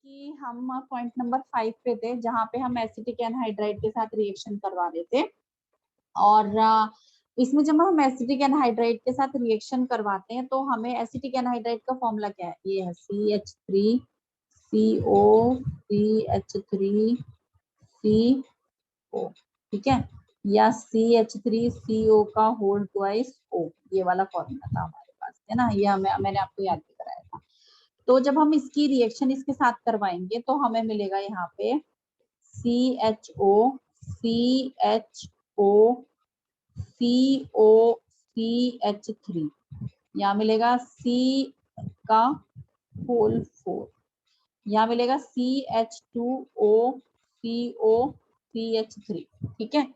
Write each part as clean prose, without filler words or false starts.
कि हम point number 5 पे थे, जहाँ पे हम एसिटिक एनहाइड्राइड के साथ रिएक्शन करवा रहे थे। और इसमें जब हम एसिटिक एनहाइड्राइड के साथ रिएक्शन करवाते हैं तो हमें एसिटिक एनहाइड्राइड का फॉर्मूला क्या है, ये है CH3CO, ठीक है, या CH3CO का होल ट्वाइस O, ये वाला फॉर्मूला था हमारे पास, है ना। ये मैंने आपको याद भी कराया था। तो जब हम इसकी रिएक्शन इसके साथ करवाएंगे तो हमें मिलेगा यहाँ पे CHO CHO यहाँ मिलेगा C का होल 4, यहाँ मिलेगा CH2O CO CH3, ठीक है।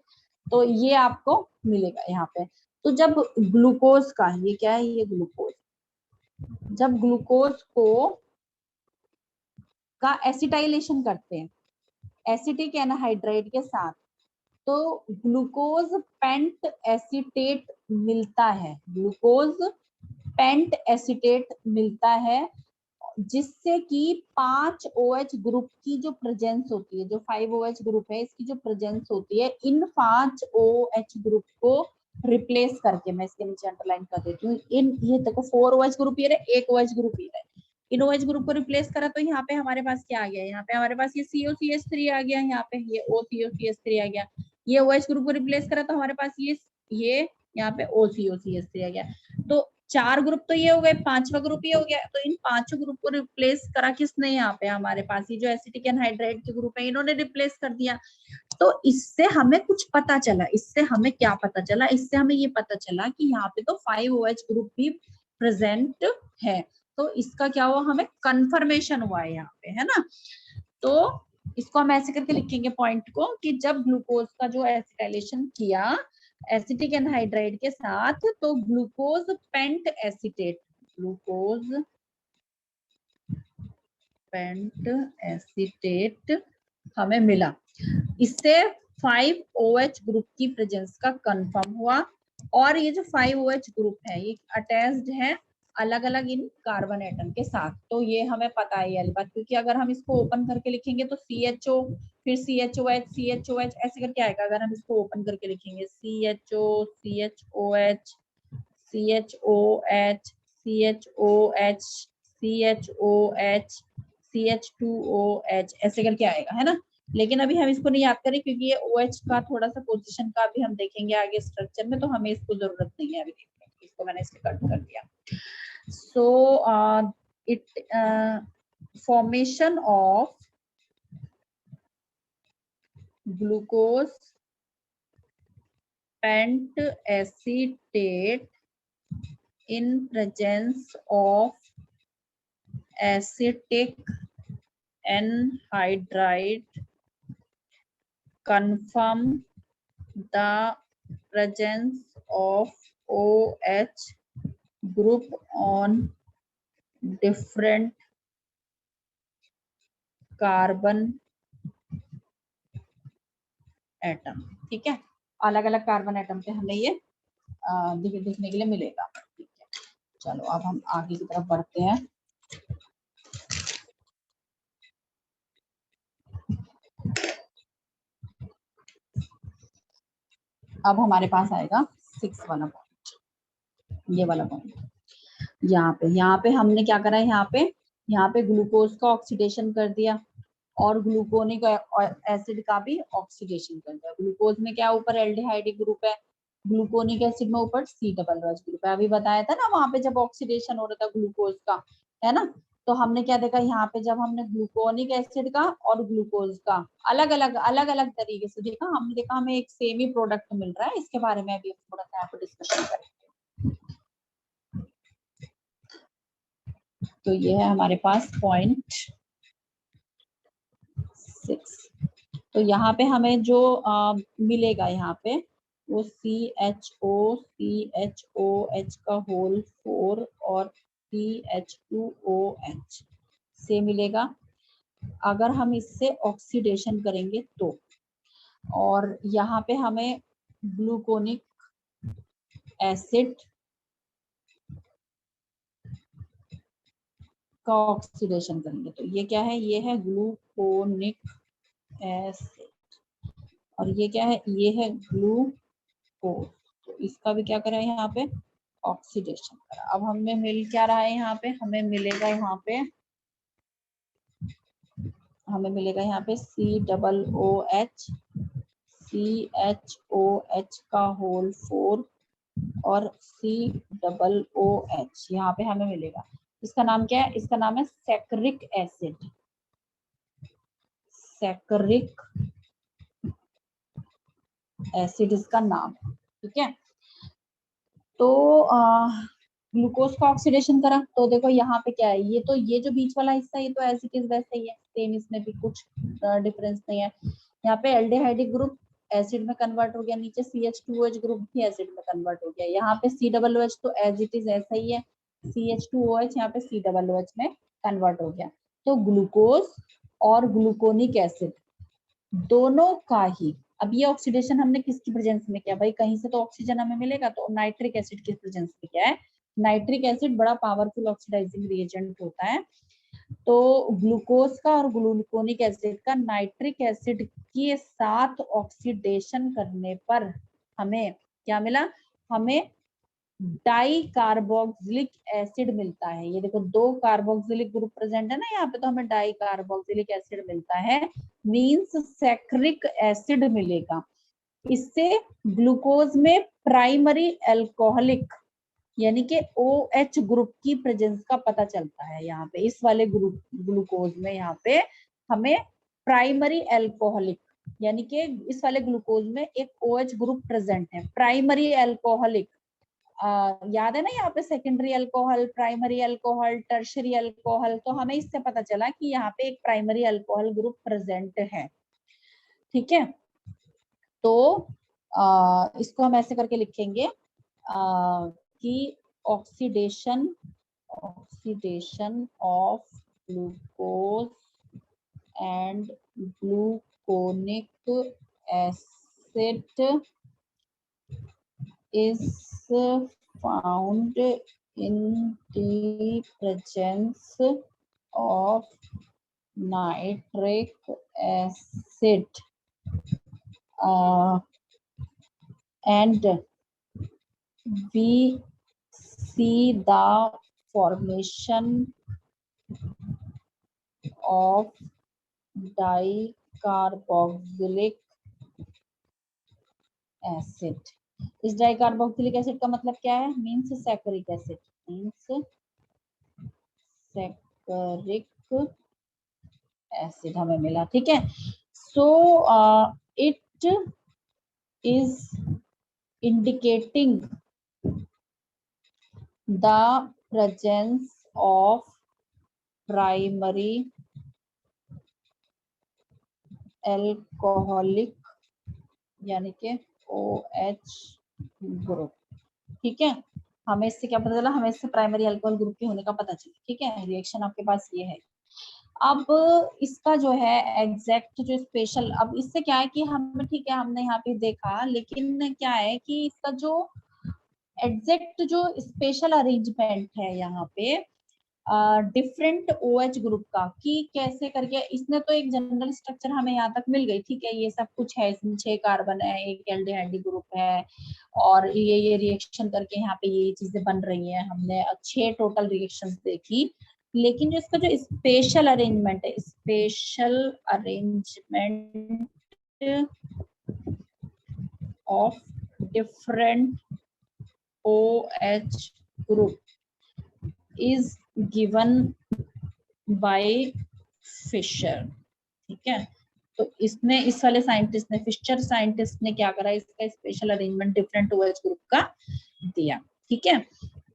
तो ये आपको मिलेगा यहाँ पे। तो जब ग्लूकोज का, ये क्या है, ये ग्लूकोज, जब ग्लूकोज का एसिटाइलेशन करते हैं एसिटिक एनहाइड्राइड के साथ, तो ग्लूकोज पेंट एसीटेट मिलता है, ग्लूकोज पेंट एसीटेट मिलता है, जिससे कि 5 OH ग्रुप की जो प्रेजेंस होती है, जो 5 OH ग्रुप है इसकी जो प्रेजेंस होती है, इन 5 OH ग्रुप को रिप्लेस करके, मैं इसके नीचे अंडरलाइन कर देती हूँ, इन ये देखो 4 OH ग्रुप ये रहे, 1 OH ग्रुप ये रहे, इन OH ग्रुप को रिप्लेस करा तो यहाँ पे हमारे पास क्या आ गया, यहाँ पे हमारे पास ये COCH3 आ गया, यहाँ पे ये OCOCH3 आ गया, ये OH ग्रुप को रिप्लेस करा तो हमारे पास ये यहाँ पे OCOCH3 आ गया। तो 4 ग्रुप तो ये हो गए, 5वां ग्रुप ये हो गया। तो इन 5 ग्रुप को रिप्लेस करा किसने, यहाँ पे हमारे पास ये जो एसिटिक एनहाइड्राइड के ग्रुप है इन्होंने रिप्लेस कर दिया। तो इससे हमें कुछ पता चला, इससे हमें क्या पता चला, इससे हमें ये पता चला कि यहाँ पे तो 5 OH ग्रुप भी प्रेजेंट है। तो इसका क्या हुआ, हमें कंफर्मेशन हुआ है यहाँ पे, है ना। तो इसको हम ऐसे करके लिखेंगे पॉइंट को कि जब ग्लूकोज का जो एसिटाइलेशन किया एसिटिक एनहाइड्राइड के साथ, तो ग्लूकोज पेंट एसिटेट हमें मिला। इससे 5 OH ग्रुप की प्रेजेंस का कंफर्म हुआ। और ये जो 5 OH ग्रुप है ये अटैच्ड है अलग अलग इन कार्बन एटम के साथ। तो ये हमें पता है ये बात, क्योंकि अगर हम इसको ओपन करके लिखेंगे तो CHO फिर CHOH ऐसे करके आएगा। अगर हम इसको ओपन करके लिखेंगे CHO CHOH CHOH CHOH CHOH CH2OH ऐसे करके आएगा, है ना। लेकिन अभी हम इसको नहीं याद करें क्योंकि ये OH का थोड़ा सा पोजीशन का भी हम देखेंगे आगे स्ट्रक्चर में, तो हमें इसको जरूरत नहीं है अभी देखने की। इसको मैंने इसके कट कर दिया। So formation of glucose pent acetate in presence of acetic anhydride confirm the presence of OH group on different carbon atom, ठीक है। अलग अलग कार्बन एटम पे हमें ये देखने के लिए मिलेगा, ठीक है। चलो अब हम आगे की तरफ बढ़ते हैं। अब हमारे पास आएगा 6 वाला पॉइंट, ये वाला पॉइंट। यहाँ पे हमने क्या करा है, यहाँ पे ग्लूकोज का ऑक्सीडेशन कर दिया और ग्लूकोनिक एसिड का भी ऑक्सीडेशन कर दिया। ग्लूकोज में क्या ऊपर एल्डिहाइड ग्रुप है, ग्लूकोनिक एसिड में ऊपर C डबल बॉन्ड ग्रुप है। अभी बताया था ना वहां पे जब ऑक्सीडेशन हो रहा था ग्लूकोज का, है ना। तो हमने क्या देखा यहाँ पे, जब हमने ग्लूकोनिक एसिड का और ग्लूकोज का अलग अलग तरीके से देखा, हमने देखा हमें एक सेम ही प्रोडक्ट मिल रहा है। इसके बारे में अभी थोड़ा सा यहाँ पे डिस्कशन करेंगे। तो ये है हमारे पास पॉइंट 6। तो यहाँ पे हमें जो मिलेगा यहाँ पे वो CHOCHOH का होल 4 और CH2OH से मिलेगा अगर हम इससे ऑक्सीडेशन करेंगे तो। और यहाँ पे हमें ग्लूकोनिक एसिड इसका ऑक्सीडेशन करेंगे। तो ये क्या है, ये है ग्लूकोनिक एसिड और ये क्या है, ये है ग्लूकोज। तो इसका भी क्या करा है यहाँ पे, ऑक्सीडेशन करा। अब हमें मिल क्या रहा है यहाँ पे, हमें मिलेगा यहाँ पे COOH, CHOH का होल 4 और COOH यहाँ पे हमें मिलेगा। इसका नाम क्या है, इसका नाम है सैकरिक एसिड, सैकरिक एसिड इसका नाम है। ठीक है, तो ग्लूकोज का ऑक्सीडेशन करा तो देखो यहाँ पे क्या है, ये जो बीच वाला हिस्सा ये तो एज इट इज वैसे ही है, सेम, इसमें भी कुछ डिफरेंस नहीं है। यहाँ पे एल्डिहाइडिक ग्रुप एसिड में कन्वर्ट हो गया, नीचे CH2OH ग्रुप भी एसिड में कन्वर्ट हो गया, यहाँ पे COOH तो एज इट इज ऐसा ही है, CH2OH यहाँ पे COOH में कन्वर्ट हो गया। तो ग्लूकोज और ग्लूकोनिक एसिड दोनों का ही, अब ये ऑक्सीडेशन हमने किसकी प्रेजेंस में किया, भाई कहीं से तो ऑक्सीजन हमें मिलेगा, तो नाइट्रिक एसिड की प्रेजेंस में क्या है, नाइट्रिक एसिड बड़ा पावरफुल ऑक्सीडाइजिंग रिएजेंट होता है। तो ग्लूकोज का और ग्लूकोनिक एसिड का नाइट्रिक एसिड के साथ ऑक्सीडेशन करने पर हमें क्या मिला, हमें डाई कार्बोक्सिलिक एसिड मिलता है। ये देखो 2 कार्बोक्सिलिक ग्रुप प्रेजेंट है ना यहाँ पे, तो हमें डाई कार्बोक्सिलिक एसिड मिलता है, मींस सैकरिक एसिड मिलेगा। इससे ग्लूकोज में प्राइमरी अल्कोहलिक यानी कि OH ग्रुप की प्रेजेंस का पता चलता है। यहाँ पे इस वाले ग्रुप ग्लूकोज में यहाँ पे हमें प्राइमरी अल्कोहलिक यानी कि इस वाले ग्लूकोज में एक OH ग्रुप प्रेजेंट है, प्राइमरी अल्कोहलिक। याद है ना यहाँ पे secondary alcohol, primary alcohol, tertiary alcohol, तो हमें इससे पता चला कि यहाँ पे एक प्राइमरी अल्कोहल ग्रुप प्रेजेंट है। ठीक है, तो इसको हम ऐसे करके लिखेंगे कि oxidation of glucose and gluconic acid is found in the presence of nitric acid and we see the formation of dicarboxylic acid। इस डाइकार्बोक्सिलिक एसिड का मतलब क्या है, मीन्स सैकरिक एसिड, मीन्स सैकरिक एसिड हमें मिला। ठीक है, so it is indicating the presence of primary alcoholic यानी कि OH ग्रुप। ठीक है, हमें इससे क्या पता चला, हमें इससे प्राइमरी अल्कोहल ग्रुप के होने का पता चला। ठीक है, रिएक्शन आपके पास ये है। अब इसका जो है एग्जैक्ट जो स्पेशल, अब इससे क्या है कि हम, ठीक है हमने यहाँ पे देखा, लेकिन क्या है कि इसका जो एग्जैक्ट जो स्पेशल अरेंजमेंट है यहाँ पे डिफरेंट OH ग्रुप का, कि कैसे करके, इसने तो एक जनरल स्ट्रक्चर हमें यहाँ तक मिल गई। ठीक है, ये सब कुछ है, इसमें 6 कार्बन है, एक एल्डिहाइड ग्रुप है और ये रिएक्शन करके यहाँ पे ये चीजें बन रही हैं, हमने 6 टोटल रिएक्शंस देखी। लेकिन जो इसका जो स्पेशल अरेंजमेंट है, special arrangement of different OH group is given by Fisher. ठीक है, तो इसने, इस वाले साइंटिस्ट ने, फिशर साइंटिस्ट ने क्या करा, इसका special arrangement different OH group का दिया। ठीक है,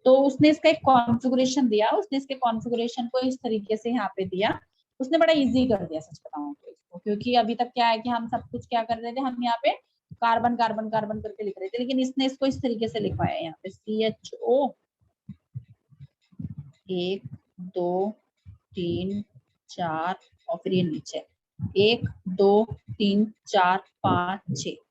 तो उसने इसका एक कॉन्फ़िगरेशन दिया, उसने इसके कॉन्फ़िगरेशन को इस तरीके से यहाँ पे दिया, उसने बड़ा इजी कर दिया सच बताऊं तो इसको, क्योंकि अभी तक क्या है कि हम सब कुछ क्या कर रहे थे, हम यहाँ पे कार्बन कार्बन कार्बन करके लिख रहे थे, लेकिन इसने इसको इस तरीके से लिखवाया, यहाँ पे CHO 1 2 3 4 और फिर ये नीचे 1 2 3 4 5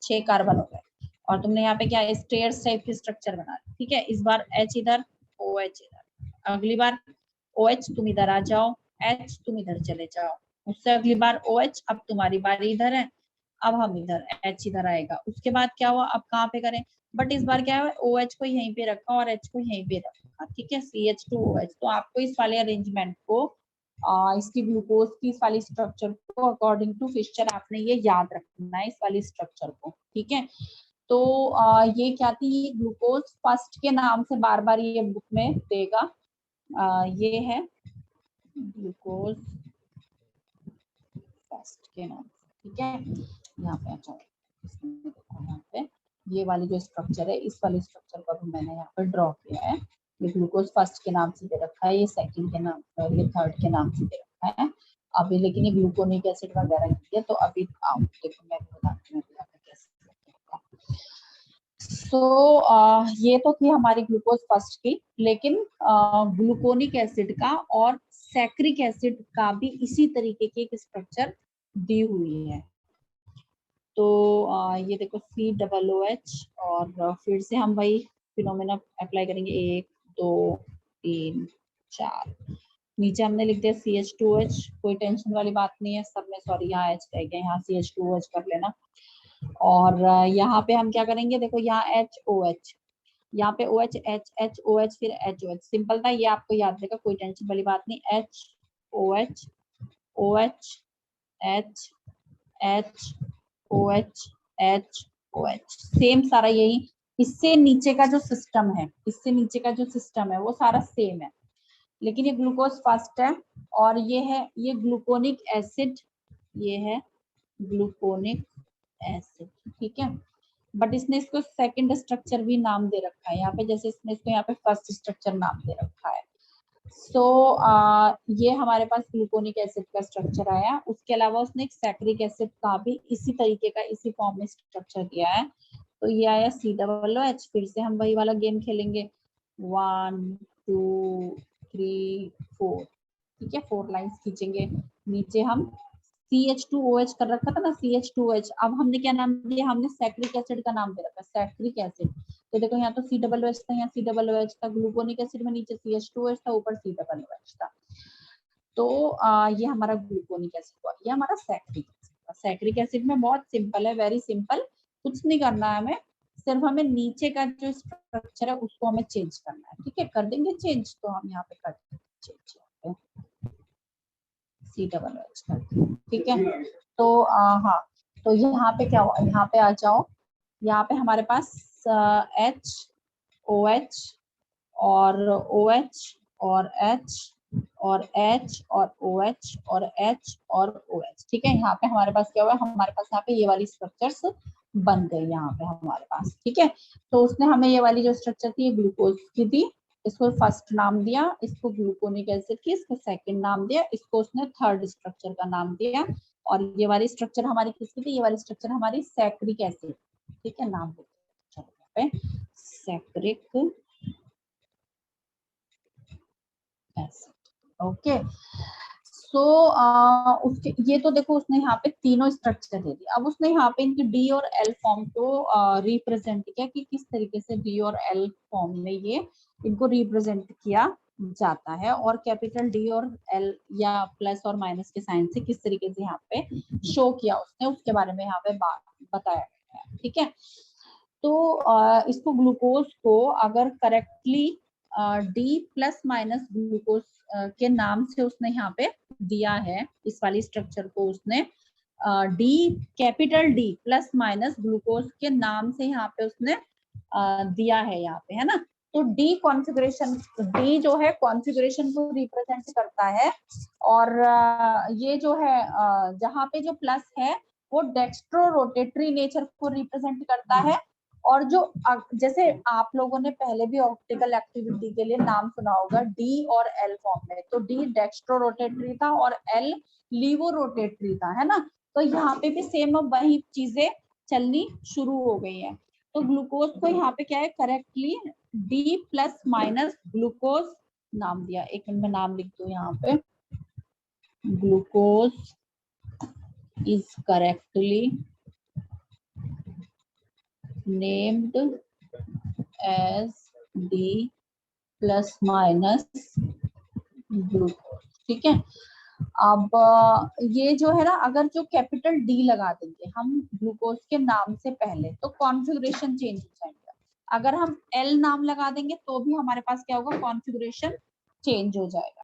6 कार्बन हो गए, और तुमने यहाँ पे क्या स्टेयर्स टाइप की स्ट्रक्चर बना ली। ठीक है, इस बार H इधर OH इधर, अगली बार OH तुम इधर आ जाओ, H तुम इधर चले जाओ, उससे अगली बार OH, अब तुम्हारी बारी इधर है, अब हम इधर, H इधर आएगा। उसके बाद क्या हुआ, अब कहाँ पे करें, बट इस बार क्या है, OH को यहीं पे रखा और H को यहीं पे रखा, ठीक है, CH2OH। तो आपको इस वाले अरेंजमेंट को इसकी ग्लूकोज की इस वाली स्ट्रक्चर को अकॉर्डिंग टू फिशर आपने ये याद रखना है, इस वाली स्ट्रक्चर को, ठीक है। तो ये क्या थी, ये ग्लूकोज फर्स्ट के नाम से बार बार ये बुक में देगा, ये है ग्लूकोज फर्स्ट के नाम से, ठीक है। यहाँ पे अच्छा यहाँ पे ये वाली जो स्ट्रक्चर है, इस वाले स्ट्रक्चर को भी मैंने यहाँ पे ड्रॉ किया है। ये ग्लूकोज फर्स्ट के नाम से दे रखा है, ये सेकंड के नाम से, ये थर्ड के नाम से दे रखा है अभी, लेकिन ये ग्लूकोनिक एसिड वगैरह नहीं है, तो अभी देखो मैं बताती हूँ कैसे। तो ये तो थी हमारी ग्लूकोज फर्स्ट की, लेकिन ग्लूकोनिक एसिड का और सैक्रिक एसिड का भी इसी तरीके की एक स्ट्रक्चर दी हुई है। तो ये देखो COOH, और फिर से हम वही फिनोमेना अप्लाई करेंगे, 1 2 3 4, नीचे हमने लिख दिया CH2OH, कोई टेंशन वाली बात नहीं है, सब में सॉरी यहाँ H रह गया, यहाँ CH2OH कर लेना। और यहाँ पे हम क्या करेंगे, देखो यहाँ HOH, यहाँ पे OH, HOH, फिर HOH, सिंपल था ये, आपको याद रहेगा, कोई टेंशन वाली बात नहीं। HOH, OH, H, OH, HOH, same सारा यही, इससे नीचे का जो सिस्टम है, इससे नीचे का जो सिस्टम है वो सारा सेम है, लेकिन ये ग्लूकोज फर्स्ट है, और ये है, ये ग्लूकोनिक एसिड, ये है ग्लूकोनिक एसिड, ठीक है। बट इसने इसको सेकंड स्ट्रक्चर भी नाम दे रखा है यहाँ पे, जैसे इसने इसको यहाँ पे फर्स्ट स्ट्रक्चर नाम दे रखा है। सो ये हमारे पास ग्लूकोनिक एसिड का स्ट्रक्चर आया। उसके अलावा उसने एक सैक्रिक एसिड का भी इसी तरीके का, इसी फॉर्म में स्ट्रक्चर दिया है, तो ये आया COOH। फिर से हम वही वाला गेम खेलेंगे, 1 2 3 4, ठीक है, 4 लाइंस खींचेंगे, नीचे हम CH2OH कर रखा था ना, CH2OH, अब हमने क्या नाम दिया, हमने सैक्रिक एसिड का नाम दे रखा है, सैक्रिक एसिड। तो देखो यहाँ तो COOH था, यहाँ COOH था, ग्लूकोनिक एसिड में नीचे CH2OH था, ऊपर COOH था। तो ये हमारा ग्लूकोनिक एसिड हुआ, ये हमारा सैक्रिक एसिड। सैक्रिक एसिड में बहुत सिंपल है, वेरी सिंपल, कुछ नहीं करना है हमें, सिर्फ हमें नीचे का जो स्ट्रक्चर है उसको हमें चेंज करना है, ठीक है, कर देंगे चेंज, तो हम यहाँ पे कर देंगे चेंज, COOH करके, ठीक है। तो हाँ, तो यहाँ पे क्या हुआ, यहाँ पे आ जाओ, यहाँ पे हमारे पास HOH और OH और H और H और OH और H और OH, ठीक है। यहाँ पे हमारे पास क्या हुआ, हमारे पास यहाँ पे ये वाली स्ट्रक्चर्स बन गई यहाँ पे हमारे पास, ठीक है। तो उसने हमें ये वाली जो स्ट्रक्चर थी, ये ग्लूकोज की दी, इसको फर्स्ट नाम दिया, इसको ग्लूकोनिक एसिड की, इसको सेकंड नाम दिया, इसको उसने थर्ड स्ट्रक्चर का नाम दिया, और ये वाली स्ट्रक्चर हमारी किसकी थी, ये वाली स्ट्रक्चर हमारी सैक्रिक एसिड, ठीक है, नाम पे सैक्रिक एसिड, ओके। सो उसके, ये तो देखो उसने यहाँ पे तीनों स्ट्रक्चर दे दिया। अब उसने यहाँ पे इनकी D और L फॉर्म को रिप्रेजेंट किया कि किस तरीके से D और L फॉर्म में ये इनको रिप्रेजेंट किया जाता है, और कैपिटल D और L या प्लस और माइनस के साइन से किस तरीके से यहाँ पे शो किया उसने, उसके बारे में यहाँ पे बताया गया है, ठीक है। तो इसको ग्लूकोज को अगर correctly D plus minus glucose के नाम से उसने यहाँ पे दिया है, इस वाली स्ट्रक्चर को उसने D, capital D plus minus glucose के नाम से यहाँ पे उसने दिया है यहाँ पे, है ना। तो D कॉन्फ़िगरेशन, D जो है कॉन्फ़िगरेशन को रिप्रेजेंट करता है, और ये जो है जहाँ पे जो प्लस है वो डेक्स्ट्रो रोटेटरी नेचर को रिप्रेजेंट करता है, और जो जैसे आप लोगों ने पहले भी ऑप्टिकल एक्टिविटी के लिए नाम सुना होगा D और L फॉर्म में, तो D डेक्स्ट्रो रोटेटरी था और L लीवो रोटेटरी था, है ना। तो यहाँ पे भी सेम अब वही चीजें चलनी शुरू हो गई है। तो ग्लूकोज को यहाँ पे क्या है, correctly D plus minus glucose नाम दिया, एक मिनट में नाम लिख दू यहाँ पे, glucose is correctly named as D plus minus glucose, ठीक है। अब ये जो है ना, अगर जो कैपिटल डी लगा देंगे हम ग्लूकोज के नाम से पहले तो कॉन्फ़िगरेशन चेंज हो जाएगा। अगर हम एल नाम लगा देंगे तो भी हमारे पास क्या होगा, कॉन्फ़िगरेशन चेंज हो जाएगा।